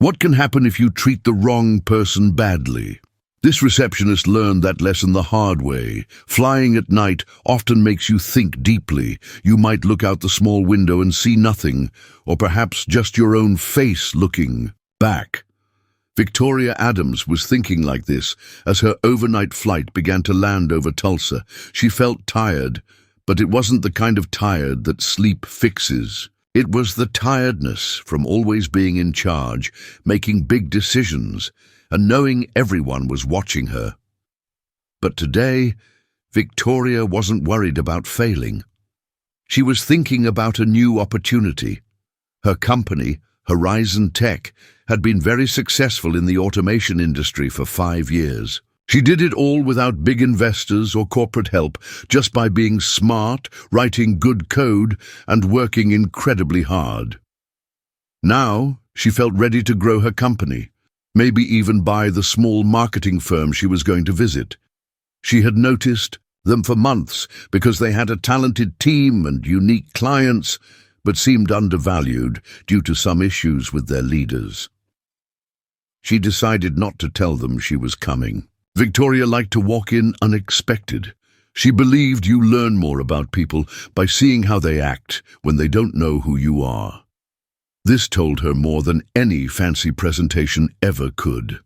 What can happen if you treat the wrong person badly? This receptionist learned that lesson the hard way. Flying at night often makes you think deeply. You might look out the small window and see nothing, or perhaps just your own face looking back. Victoria Adams was thinking like this as her overnight flight began to land over Tulsa. She felt tired, but it wasn't the kind of tired that sleep fixes. It was the tiredness from always being in charge, making big decisions, and knowing everyone was watching her. But today, Victoria wasn't worried about failing. She was thinking about a new opportunity. Her company, Horizon Tech, had been very successful in the automation industry for 5 years. She did it all without big investors or corporate help, just by being smart, writing good code, and working incredibly hard. Now, she felt ready to grow her company, maybe even buy the small marketing firm she was going to visit. She had noticed them for months because they had a talented team and unique clients, but seemed undervalued due to some issues with their leaders. She decided not to tell them she was coming. Victoria liked to walk in unexpected. She believed you learn more about people by seeing how they act when they don't know who you are. This told her more than any fancy presentation ever could.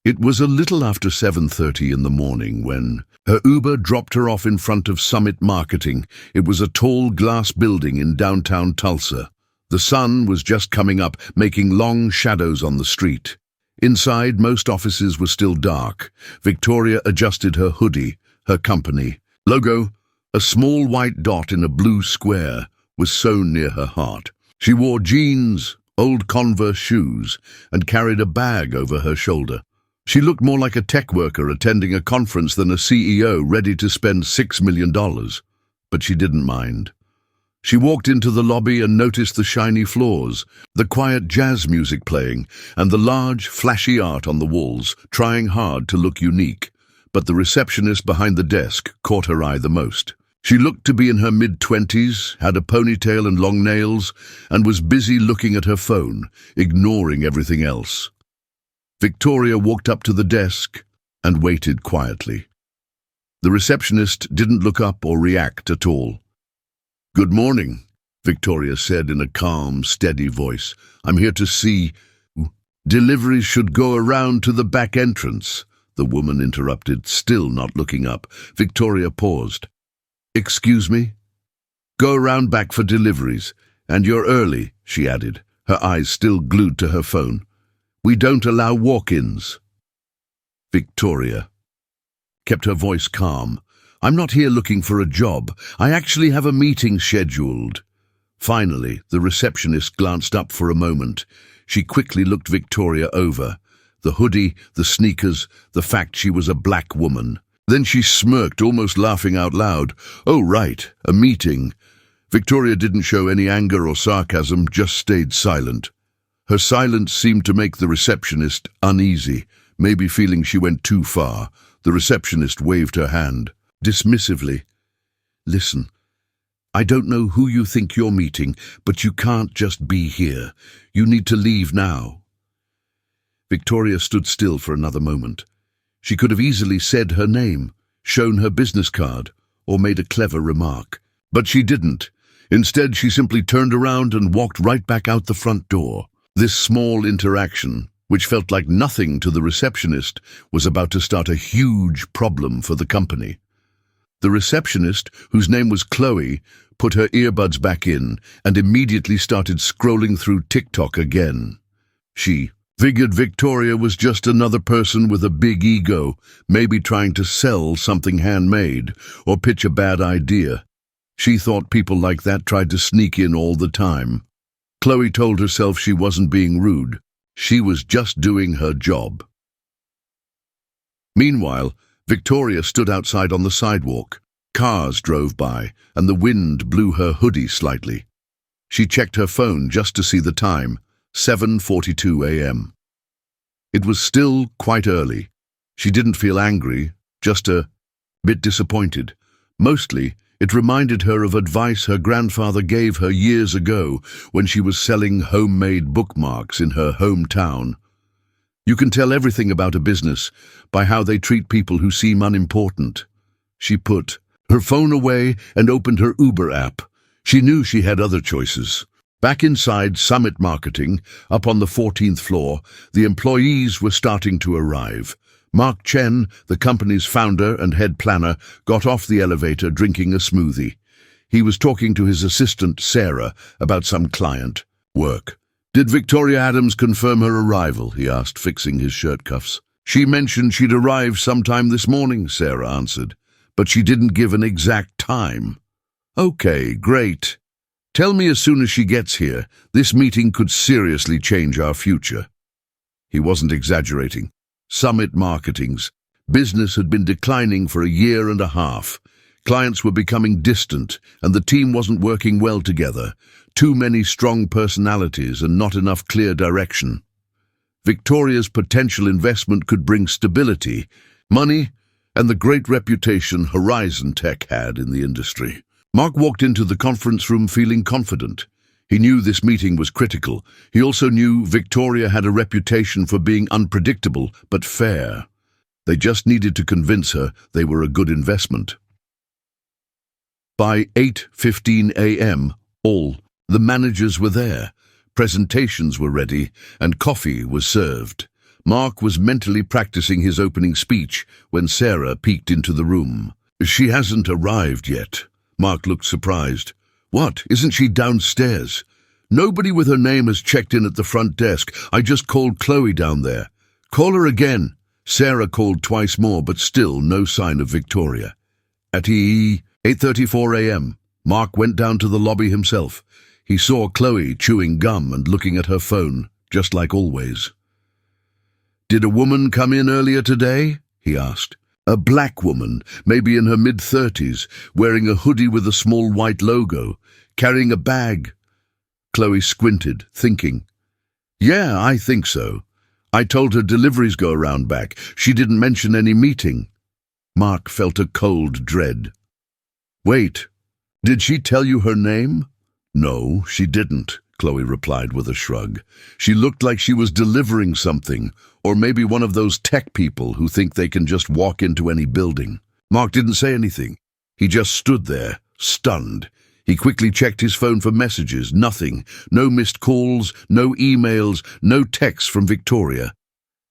It was a little after 7:30 in the morning when her Uber dropped her off in front of Summit Marketing. It was a tall glass building in downtown Tulsa. The sun was just coming up, making long shadows on the street. Inside, most offices were still dark. Victoria adjusted her hoodie. Her company logo, a small white dot in a blue square, was sewn near her heart. She wore jeans, old Converse shoes, and carried a bag over her shoulder. She looked more like a tech worker attending a conference than a CEO ready to spend $6 million. But she didn't mind. She walked into the lobby and noticed the shiny floors, the quiet jazz music playing, and the large, flashy art on the walls, trying hard to look unique. But the receptionist behind the desk caught her eye the most. She looked to be in her mid-20s, had a ponytail and long nails, and was busy looking at her phone, ignoring everything else. Victoria walked up to the desk and waited quietly. The receptionist didn't look up or react at all. "Good morning," Victoria said in a calm, steady voice. "I'm here to see—" "Deliveries should go around to the back entrance," the woman interrupted, still not looking up. Victoria paused. "Excuse me?" "Go around back for deliveries. And you're early," she added, her eyes still glued to her phone. "We don't allow walk-ins." Victoria kept her voice calm. "I'm not here looking for a job. I actually have a meeting scheduled." Finally, the receptionist glanced up for a moment. She quickly looked Victoria over. The hoodie, the sneakers, the fact she was a black woman. Then she smirked, almost laughing out loud. "Oh, right, a meeting." Victoria didn't show any anger or sarcasm, just stayed silent. Her silence seemed to make the receptionist uneasy, maybe feeling she went too far. The receptionist waved her hand dismissively. "Listen, I don't know who you think you're meeting, but you can't just be here. You need to leave now." Victoria stood still for another moment. She could have easily said her name, shown her business card, or made a clever remark. But she didn't. Instead, she simply turned around and walked right back out the front door. This small interaction, which felt like nothing to the receptionist, was about to start a huge problem for the company. The receptionist, whose name was Chloe, put her earbuds back in and immediately started scrolling through TikTok again. She figured Victoria was just another person with a big ego, maybe trying to sell something handmade or pitch a bad idea. She thought people like that tried to sneak in all the time. Chloe told herself she wasn't being rude. She was just doing her job. Meanwhile, Victoria stood outside on the sidewalk. Cars drove by, and the wind blew her hoodie slightly. She checked her phone just to see the time, 7:42 a.m. It was still quite early. She didn't feel angry, just a bit disappointed. Mostly, It reminded her of advice her grandfather gave her years ago when she was selling homemade bookmarks in her hometown. You can tell everything about a business by how they treat people who seem unimportant. She put her phone away and opened her Uber app. She knew she had other choices. Back inside Summit Marketing, up on the 14th floor, the employees were starting to arrive. Mark Chen, the company's founder and head planner, got off the elevator drinking a smoothie. He was talking to his assistant, Sarah, about some client work. "Did Victoria Adams confirm her arrival?" he asked, fixing his shirt cuffs. "She mentioned she'd arrive sometime this morning," Sarah answered, "but she didn't give an exact time." "Okay, great. Tell me as soon as she gets here. This meeting could seriously change our future." He wasn't exaggerating. Summit Marketing's business had been declining for a year and a half. Clients were becoming distant, and the team wasn't working well together. Too many strong personalities and not enough clear direction. Victoria's potential investment could bring stability, money, and the great reputation Horizon Tech had in the industry. Mark walked into the conference room feeling confident. He knew this meeting was critical. He also knew Victoria had a reputation for being unpredictable but fair. They just needed to convince her they were a good investment. By 8:15 a.m., all the managers were there. Presentations were ready, and coffee was served. Mark was mentally practicing his opening speech when Sarah peeked into the room. "She hasn't arrived yet." Mark looked surprised. "What, isn't she downstairs?" "Nobody with her name has checked in at the front desk. I just called Chloe down there." "Call her again." Sarah called twice more, but still no sign of Victoria. At 8:34 a.m., Mark went down to the lobby himself. He saw Chloe chewing gum and looking at her phone, just like always. "Did a woman come in earlier today?" he asked. "A black woman, maybe in her mid-30s, wearing a hoodie with a small white logo, carrying a bag." Chloe squinted, thinking. "Yeah, I think so. I told her deliveries go around back. She didn't mention any meeting." Mark felt a cold dread. "Wait, did she tell you her name?" "No, she didn't," Chloe replied with a shrug. "She looked like she was delivering something, or maybe one of those tech people who think they can just walk into any building." Mark didn't say anything. He just stood there, stunned. He quickly checked his phone for messages. Nothing. No missed calls, no emails, no texts from Victoria.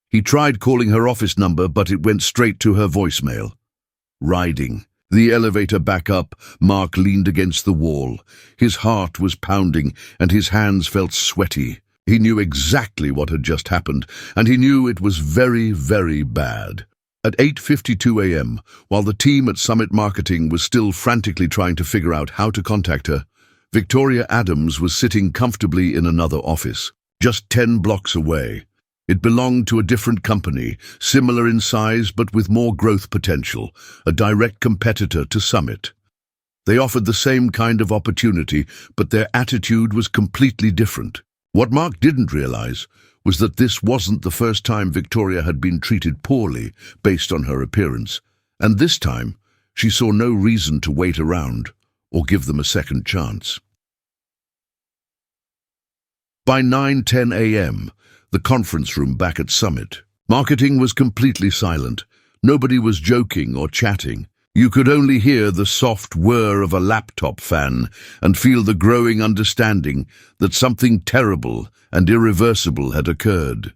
He tried calling her office number, but it went straight to her voicemail. Riding the elevator back up, Mark leaned against the wall. His heart was pounding, and his hands felt sweaty. He knew exactly what had just happened, and he knew it was very, very bad. At 8:52 a.m., while the team at Summit Marketing was still frantically trying to figure out how to contact her, Victoria Adams was sitting comfortably in another office, just 10 blocks away. It belonged to a different company, similar in size but with more growth potential, a direct competitor to Summit. They offered the same kind of opportunity, but their attitude was completely different. What Mark didn't realize was that this wasn't the first time Victoria had been treated poorly based on her appearance, and this time she saw no reason to wait around or give them a second chance. By 9:10 a.m., the conference room back at Summit, marketing was completely silent. Nobody was joking or chatting. You could only hear the soft whir of a laptop fan and feel the growing understanding that something terrible and irreversible had occurred.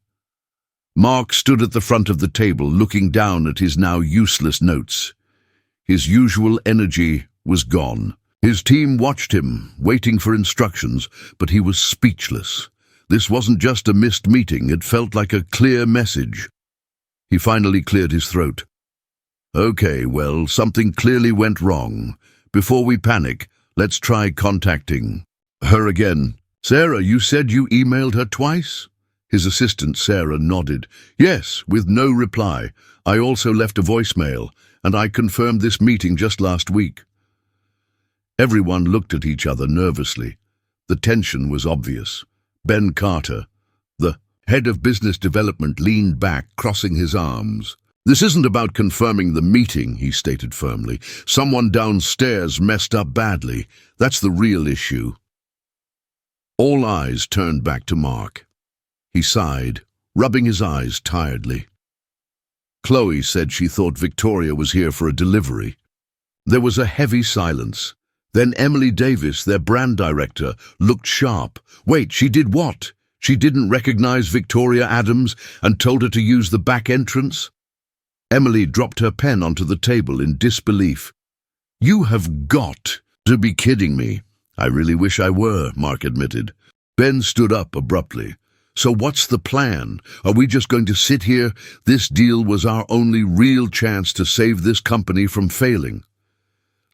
Mark stood at the front of the table, looking down at his now useless notes. His usual energy was gone. His team watched him, waiting for instructions, but he was speechless. This wasn't just a missed meeting, it felt like a clear message. He finally cleared his throat. "Okay, well, something clearly went wrong. Before we panic, let's try contacting her again." "Sarah, you said you emailed her twice?" His assistant, Sarah, nodded. "Yes, with no reply. I also left a voicemail, and I confirmed this meeting just last week." Everyone looked at each other nervously. The tension was obvious. Ben Carter, the head of business development, leaned back, crossing his arms. "This isn't about confirming the meeting," he stated firmly. "Someone downstairs messed up badly. That's the real issue." All eyes turned back to Mark. He sighed, rubbing his eyes tiredly. Chloe said she thought Victoria was here for a delivery. There was a heavy silence. Then Emily Davis, their brand director, looked sharp. Wait, she did what? She didn't recognize Victoria Adams and told her to use the back entrance? Emily dropped her pen onto the table in disbelief. "You have got to be kidding me." "I really wish I were," Mark admitted. Ben stood up abruptly. "So what's the plan? Are we just going to sit here? This deal was our only real chance to save this company from failing."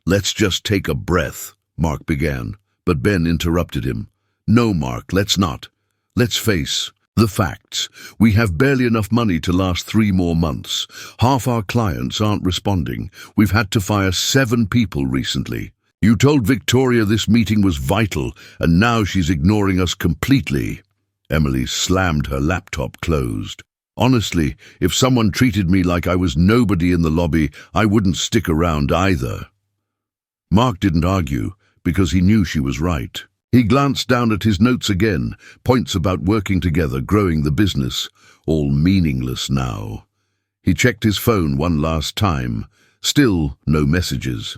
"Let's just take a breath," Mark began, but Ben interrupted him. "No, Mark, let's not. Let's face the facts. We have barely enough money to last 3 more months. Half our clients aren't responding. We've had to fire 7 people recently. You told Victoria this meeting was vital, and now she's ignoring us completely." Emily slammed her laptop closed. "Honestly, if someone treated me like I was nobody in the lobby, I wouldn't stick around either." Mark didn't argue, because he knew she was right. He glanced down at his notes again, points about working together, growing the business, all meaningless now. He checked his phone one last time. Still no messages.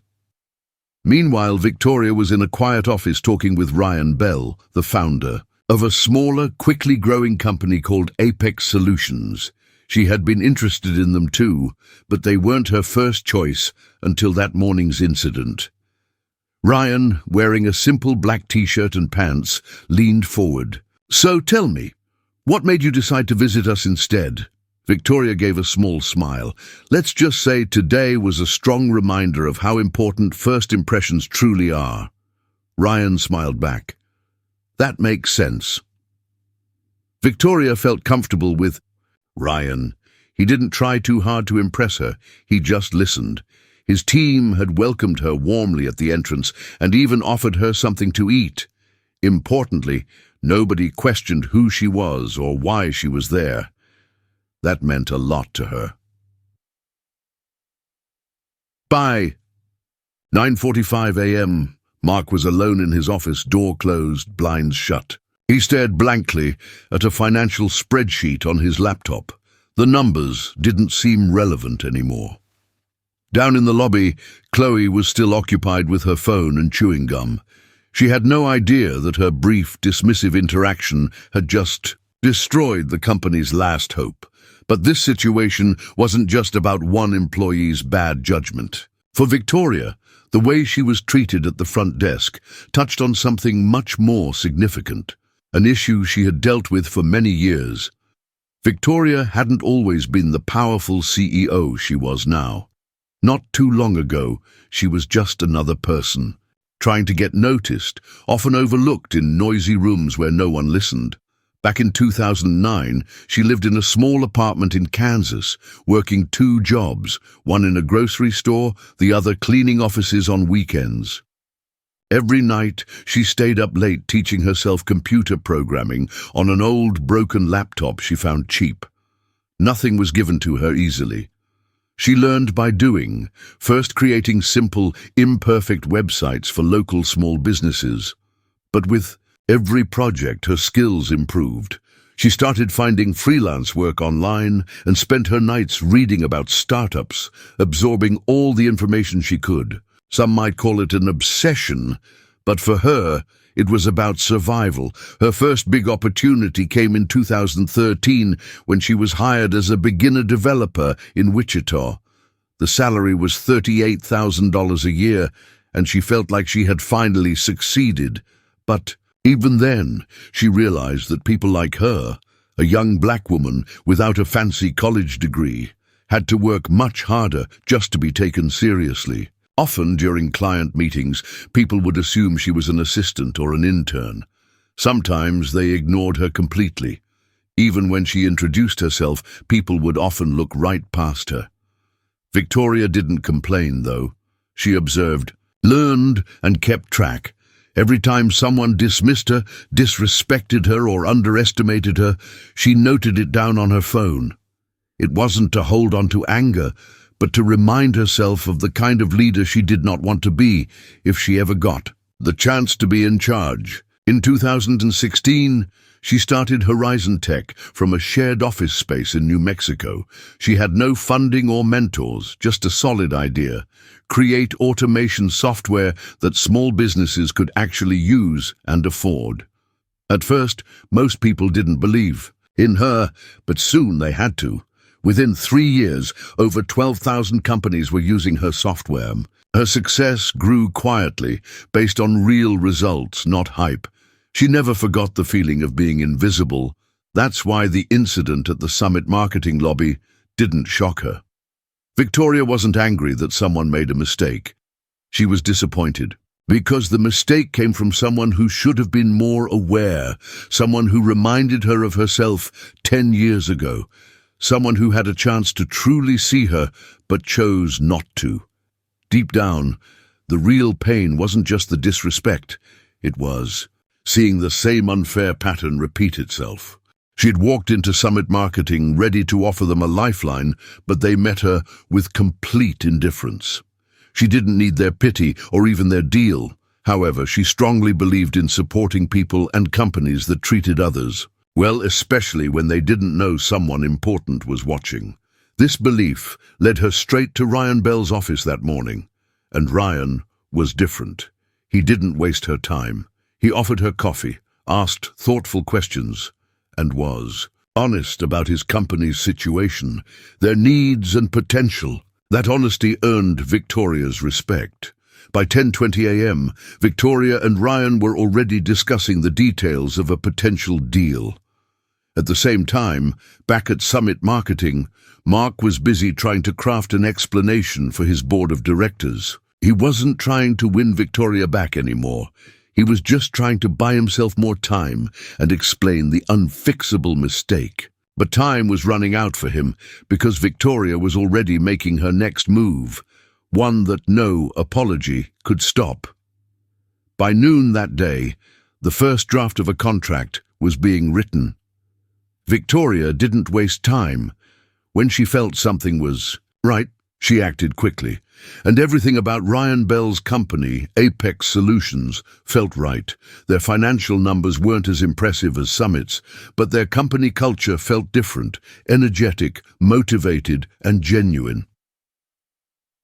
Meanwhile, Victoria was in a quiet office talking with Ryan Bell, the founder of a smaller, quickly growing company called Apex Solutions. She had been interested in them too, but they weren't her first choice until that morning's incident. Ryan, wearing a simple black t-shirt and pants, leaned forward. "So tell me, what made you decide to visit us instead?" Victoria gave a small smile. "Let's just say today was a strong reminder of how important first impressions truly are." Ryan smiled back. "That makes sense." Victoria felt comfortable with Ryan. He didn't try too hard to impress her. He just listened. His team had welcomed her warmly at the entrance and even offered her something to eat. Importantly, nobody questioned who she was or why she was there. That meant a lot to her. By 9:45 a.m., Mark was alone in his office, door closed, blinds shut. He stared blankly at a financial spreadsheet on his laptop. The numbers didn't seem relevant anymore. Down in the lobby, Chloe was still occupied with her phone and chewing gum. She had no idea that her brief, dismissive interaction had just destroyed the company's last hope. But this situation wasn't just about one employee's bad judgment. For Victoria, the way she was treated at the front desk touched on something much more significant, an issue she had dealt with for many years. Victoria hadn't always been the powerful CEO she was now. Not too long ago, she was just another person, trying to get noticed, often overlooked in noisy rooms where no one listened. Back in 2009, she lived in a small apartment in Kansas, working 2 jobs, one in a grocery store, the other cleaning offices on weekends. Every night, she stayed up late teaching herself computer programming on an old, broken laptop she found cheap. Nothing was given to her easily. She learned by doing, first creating simple, imperfect websites for local small businesses. But with every project, her skills improved. She started finding freelance work online and spent her nights reading about startups, absorbing all the information she could. Some might call it an obsession, but for her, it was about survival. Her first big opportunity came in 2013 when she was hired as a beginner developer in Wichita. The salary was $38,000 a year, and she felt like she had finally succeeded. But even then, she realized that people like her, a young black woman without a fancy college degree, had to work much harder just to be taken seriously. Often during client meetings, people would assume she was an assistant or an intern. Sometimes they ignored her completely. Even when she introduced herself, people would often look right past her. Victoria didn't complain, though. She observed, learned, and kept track. Every time someone dismissed her, disrespected her, or underestimated her, she noted it down on her phone. It wasn't to hold on to anger, but to remind herself of the kind of leader she did not want to be if she ever got the chance to be in charge. In 2016, she started Horizon Tech from a shared office space in New Mexico. She had no funding or mentors, just a solid idea: create automation software that small businesses could actually use and afford. At first, most people didn't believe in her, but soon they had to. Within 3 years, over 12,000 companies were using her software. Her success grew quietly, based on real results, not hype. She never forgot the feeling of being invisible. That's why the incident at the summit marketing lobby didn't shock her. Victoria wasn't angry that someone made a mistake. She was disappointed, because the mistake came from someone who should have been more aware, someone who reminded her of herself 10 years ago, someone who had a chance to truly see her but chose not to. Deep down, the real pain wasn't just the disrespect, it was seeing the same unfair pattern repeat itself. She had walked into Summit Marketing ready to offer them a lifeline, but they met her with complete indifference. She didn't need their pity or even their deal. However, she strongly believed in supporting people and companies that treated others well, especially when they didn't know someone important was watching. This belief led her straight to Ryan Bell's office that morning. And Ryan was different. He didn't waste her time. He offered her coffee, asked thoughtful questions, and was honest about his company's situation, their needs and potential. That honesty earned Victoria's respect. By 10:20 a.m., Victoria and Ryan were already discussing the details of a potential deal. At the same time, back at Summit Marketing, Mark was busy trying to craft an explanation for his board of directors. He wasn't trying to win Victoria back anymore. He was just trying to buy himself more time and explain the unfixable mistake. But time was running out for him because Victoria was already making her next move, one that no apology could stop. By noon that day, the first draft of a contract was being written. Victoria didn't waste time. When she felt something was right, she acted quickly. And everything about Ryan Bell's company, Apex Solutions, felt right. Their financial numbers weren't as impressive as Summit's, but their company culture felt different, energetic, motivated, and genuine.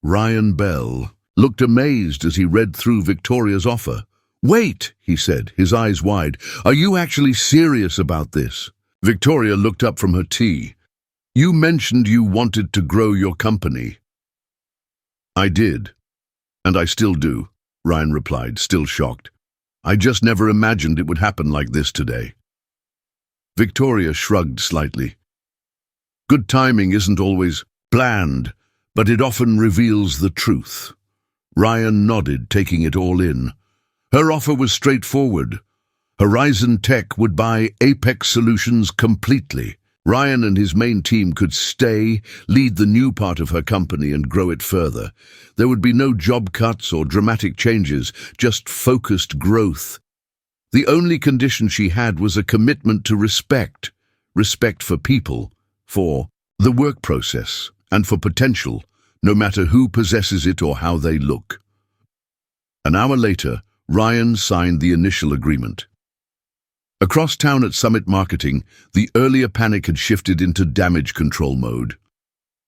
Ryan Bell looked amazed as he read through Victoria's offer. "Wait," he said, his eyes wide. "Are you actually serious about this?" Victoria looked up from her tea. "You mentioned you wanted to grow your company." "I did, and I still do," Ryan replied, still shocked. "I just never imagined it would happen like this today." Victoria shrugged slightly. "Good timing isn't always planned, but it often reveals the truth." Ryan nodded, taking it all in. Her offer was straightforward. Horizon Tech would buy Apex Solutions completely. Ryan and his main team could stay, lead the new part of her company and grow it further. There would be no job cuts or dramatic changes, just focused growth. The only condition she had was a commitment to respect. Respect for people, for the work process, and for potential, no matter who possesses it or how they look. An hour later, Ryan signed the initial agreement. Across town at Summit Marketing, the earlier panic had shifted into damage control mode.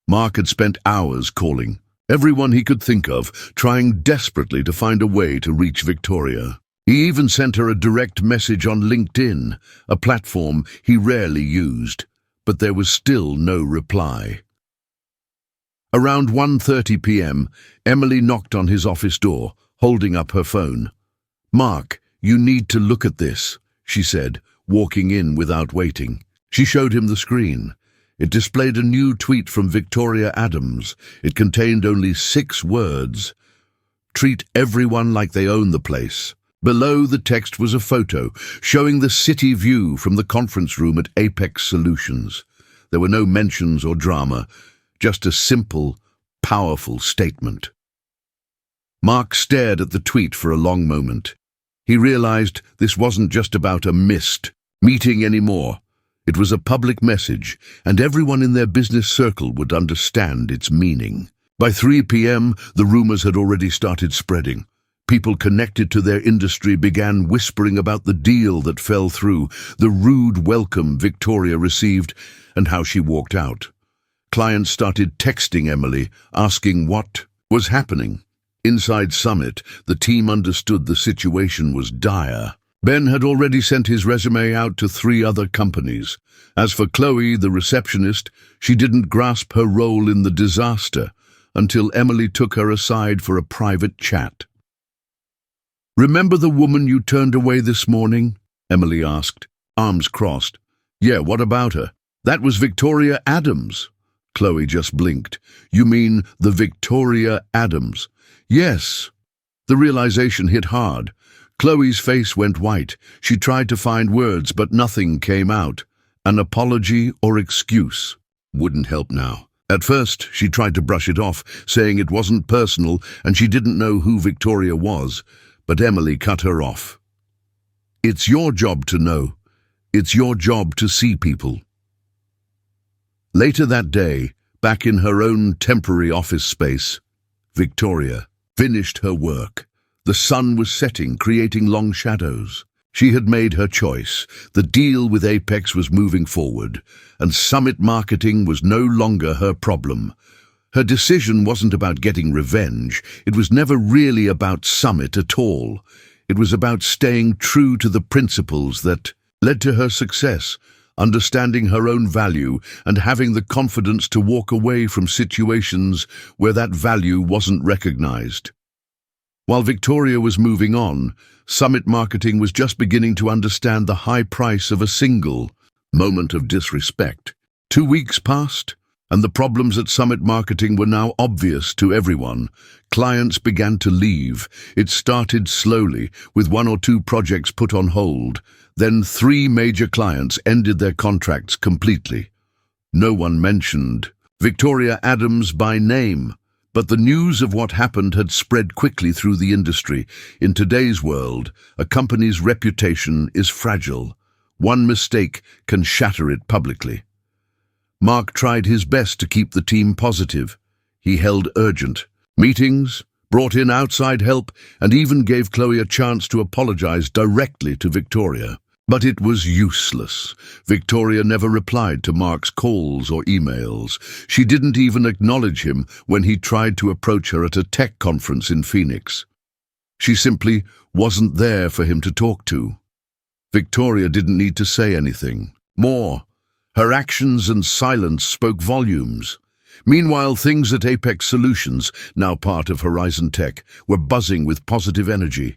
Mark had spent hours calling everyone he could think of, trying desperately to find a way to reach Victoria. He even sent her a direct message on LinkedIn, a platform he rarely used, but there was still no reply. Around 1:30 p.m., Emily knocked on his office door, holding up her phone. "Mark, you need to look at this," she said, walking in without waiting. She showed him the screen. It displayed a new tweet from Victoria Adams. It contained only 6 words. "Treat everyone like they own the place." Below the text was a photo showing the city view from the conference room at Apex Solutions. There were no mentions or drama, just a simple, powerful statement. Mark stared at the tweet for a long moment. He realized this wasn't just about a missed meeting anymore. It was a public message, and everyone in their business circle would understand its meaning. By 3 p.m., the rumors had already started spreading. People connected to their industry began whispering about the deal that fell through, the rude welcome Victoria received, and how she walked out. Clients started texting Emily, asking what was happening. Inside Summit, the team understood the situation was dire. Ben had already sent his resume out to 3 other companies. As for Chloe, the receptionist, she didn't grasp her role in the disaster until Emily took her aside for a private chat. "Remember the woman you turned away this morning?" Emily asked, arms crossed. "Yeah, what about her?" "That was Victoria Adams." Chloe just blinked. "You mean the Victoria Adams?" "Yes." The realization hit hard. Chloe's face went white. She tried to find words, but nothing came out. An apology or excuse wouldn't help now. At first, she tried to brush it off, saying it wasn't personal and she didn't know who Victoria was, but Emily cut her off. "It's your job to know. It's your job to see people." Later that day, back in her own temporary office space, Victoria finished her work. The sun was setting, creating long shadows. She had made her choice. The deal with Apex was moving forward, and Summit marketing was no longer her problem. Her decision wasn't about getting revenge. It was never really about Summit at all. It was about staying true to the principles that led to her success, understanding her own value and having the confidence to walk away from situations where that value wasn't recognized. While Victoria was moving on, Summit Marketing was just beginning to understand the high price of a single moment of disrespect. 2 weeks passed, and the problems at Summit Marketing were now obvious to everyone. Clients began to leave. It started slowly, with 1 or 2 projects put on hold. Then 3 major clients ended their contracts completely. No one mentioned Victoria Adams by name. But the news of what happened had spread quickly through the industry. In today's world, a company's reputation is fragile. One mistake can shatter it publicly. Mark tried his best to keep the team positive. He held urgent meetings, brought in outside help, and even gave Chloe a chance to apologize directly to Victoria. But it was useless. Victoria never replied to Mark's calls or emails. She didn't even acknowledge him when he tried to approach her at a tech conference in Phoenix. She simply wasn't there for him to talk to. Victoria didn't need to say anything more. Her actions and silence spoke volumes. Meanwhile, things at Apex Solutions, now part of Horizon Tech, were buzzing with positive energy.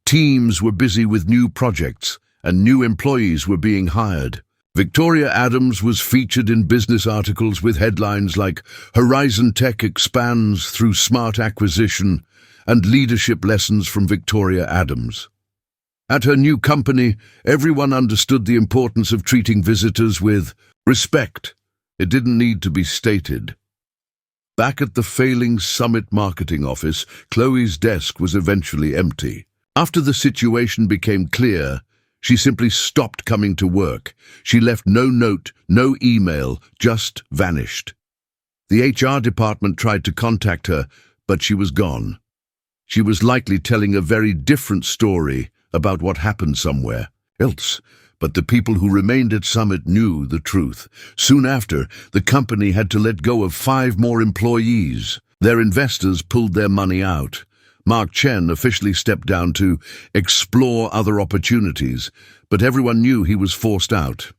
Teams were busy with new projects, and new employees were being hired. Victoria Adams was featured in business articles with headlines like "Horizon Tech expands through smart acquisition" and "Leadership lessons from Victoria Adams." At her new company, everyone understood the importance of treating visitors with respect. It didn't need to be stated. Back at the failing Summit marketing office, Chloe's desk was eventually empty. After the situation became clear, she simply stopped coming to work. She left no note, no email, just vanished. The HR department tried to contact her, but she was gone. She was likely telling a very different story about what happened somewhere else, but the people who remained at Summit knew the truth. Soon after, the company had to let go of 5 more employees. Their investors pulled their money out. Mark Chen officially stepped down to explore other opportunities, but everyone knew he was forced out.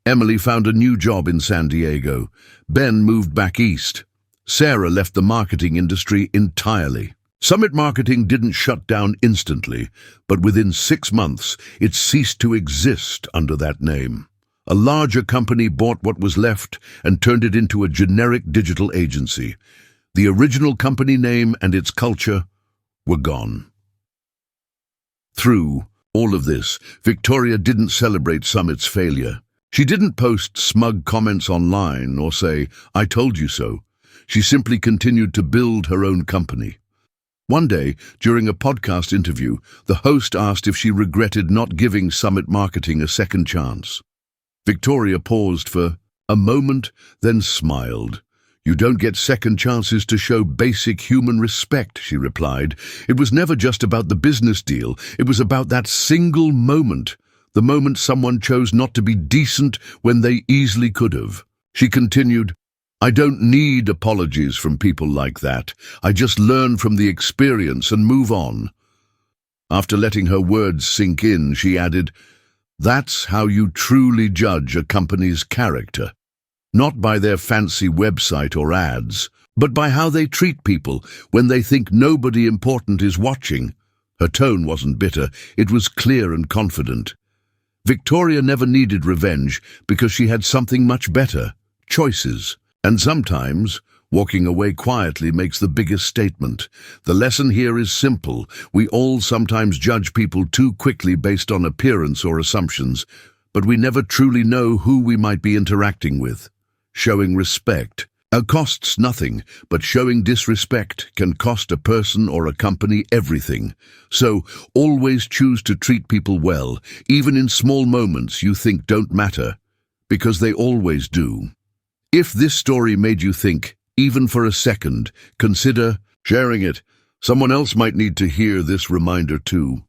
Emily found a new job in San Diego. Ben moved back east. Sarah left the marketing industry entirely. Summit Marketing didn't shut down instantly, but within 6 months, it ceased to exist under that name. A larger company bought what was left and turned it into a generic digital agency. The original company name and its culture were gone. Through all of this, Victoria didn't celebrate Summit's failure. She didn't post smug comments online or say, "I told you so." She simply continued to build her own company. One day, during a podcast interview, the host asked if she regretted not giving Summit Marketing a second chance. Victoria paused for a moment, then smiled. "You don't get second chances to show basic human respect," she replied. "It was never just about the business deal. It was about that single moment, the moment someone chose not to be decent when they easily could have." She continued, "I don't need apologies from people like that. I just learn from the experience and move on." After letting her words sink in, she added, "That's how you truly judge a company's character. Not by their fancy website or ads, but by how they treat people when they think nobody important is watching." Her tone wasn't bitter, it was clear and confident. Victoria never needed revenge because she had something much better: choices. And sometimes, walking away quietly makes the biggest statement. The lesson here is simple. We all sometimes judge people too quickly based on appearance or assumptions, but we never truly know who we might be interacting with. Showing respect costs nothing, but showing disrespect can cost a person or a company everything. So always choose to treat people well, even in small moments you think don't matter, because they always do. If this story made you think, even for a second, consider sharing it. Someone else might need to hear this reminder too.